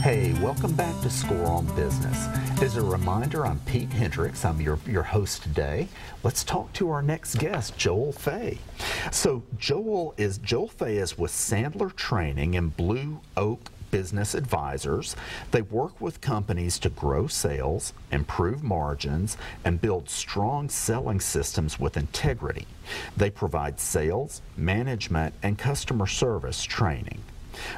Hey, welcome back to Score on Business. As a reminder, I'm Pete Hendricks. I'm your host today. Let's talk to our next guest, Joel Fay. So Joel Fay is with Sandler Training and Blue Oak Business Advisors. They work with companies to grow sales, improve margins, and build strong selling systems with integrity. They provide sales, management, and customer service training.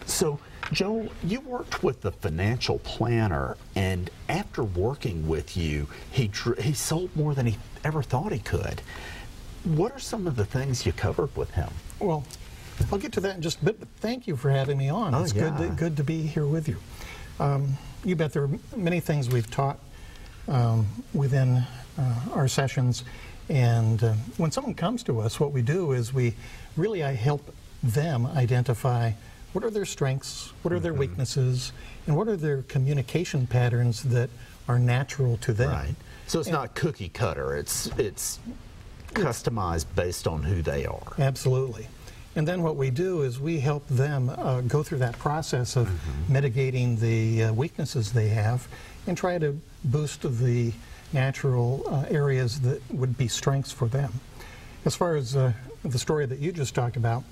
So, Joel, you worked with the financial planner, and after working with you, he sold more than he ever thought he could. What are some of the things you covered with him? Well, I'll get to that in just a bit, but thank you for having me on. It's good to be here with you. You bet there are many things we've taught within our sessions, and when someone comes to us, what we do is I help them identify what are their strengths, what are their weaknesses, and what are their communication patterns that are natural to them. Right. So it's not cookie cutter, it's customized based on who they are. Absolutely. And then what we do is we help them go through that process of mitigating the weaknesses they have and try to boost the natural areas that would be strengths for them. As far as the story that you just talked about,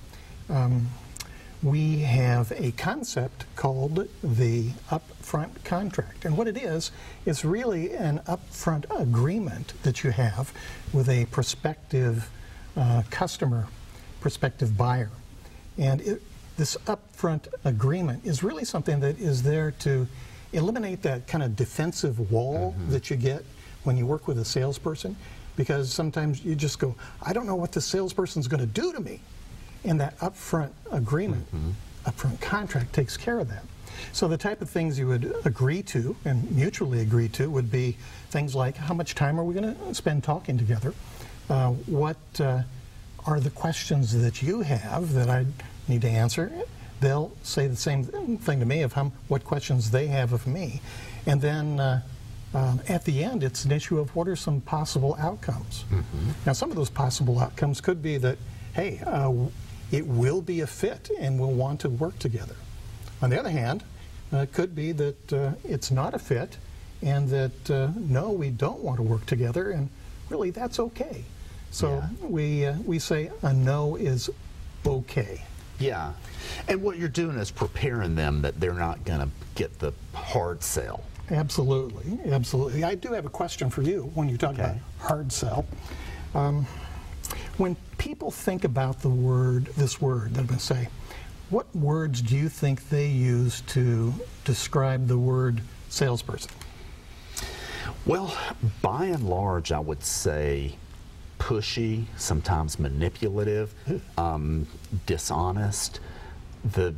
we have a concept called the upfront contract. And what it is really an upfront agreement that you have with a prospective customer, prospective buyer. And this upfront agreement is really something that is there to eliminate that kind of defensive wall that you get when you work with a salesperson, because sometimes you just go, I don't know what the salesperson's going to do to me. And that upfront agreement, upfront contract takes care of that. So the type of things you would agree to and mutually agree to would be things like, how much time are we going to spend talking together? What are the questions that you have that I need to answer? They'll say the same thing to me of what questions they have of me. And then at the end, it's an issue of what are some possible outcomes. Now, some of those possible outcomes could be that, hey, it will be a fit and we'll want to work together. On the other hand, it could be that it's not a fit and that, no, we don't want to work together, and really that's okay. So we say a no is okay. Yeah. And what you're doing is preparing them that they're not going to get the hard sell. Absolutely, absolutely. I do have a question for you when you talk about hard sell. When people think about this word that I'm going to say, what words do you think they use to describe the word salesperson? Well, by and large, I would say pushy, sometimes manipulative, dishonest, the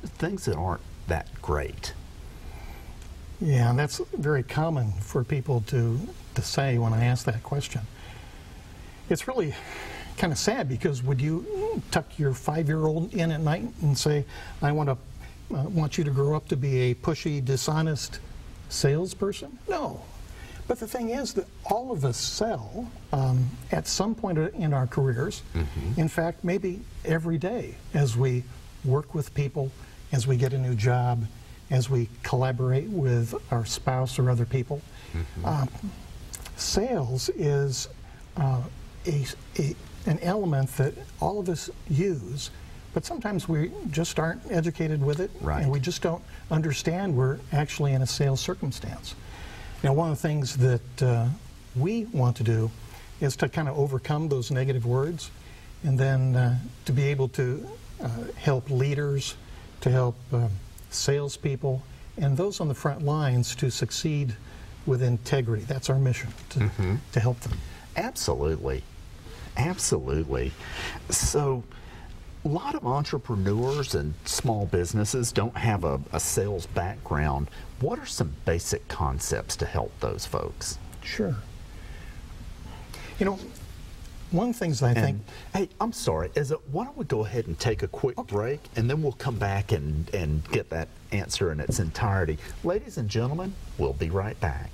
things that aren't that great. Yeah, and that's very common for people to say when I ask that question. It's really kind of sad, because would you tuck your 5-year-old in at night and say, I want you to grow up to be a pushy, dishonest salesperson? No. But the thing is that all of us sell at some point in our careers. In fact, maybe every day as we work with people, as we get a new job, as we collaborate with our spouse or other people. Sales is an element that all of us use, but sometimes we just aren't educated with it, and we just don't understand we're actually in a sales circumstance. Now, one of the things that we want to do is to kind of overcome those negative words, and then to be able to help leaders, to help salespeople, and those on the front lines to succeed with integrity. That's our mission, to help them. Absolutely. Absolutely. So a lot of entrepreneurs and small businesses don't have a sales background. What are some basic concepts to help those folks? Sure. You know, one of the things I think... Hey, I'm sorry. Why don't we go ahead and take a quick break, and then we'll come back and get that answer in its entirety. Ladies and gentlemen, we'll be right back.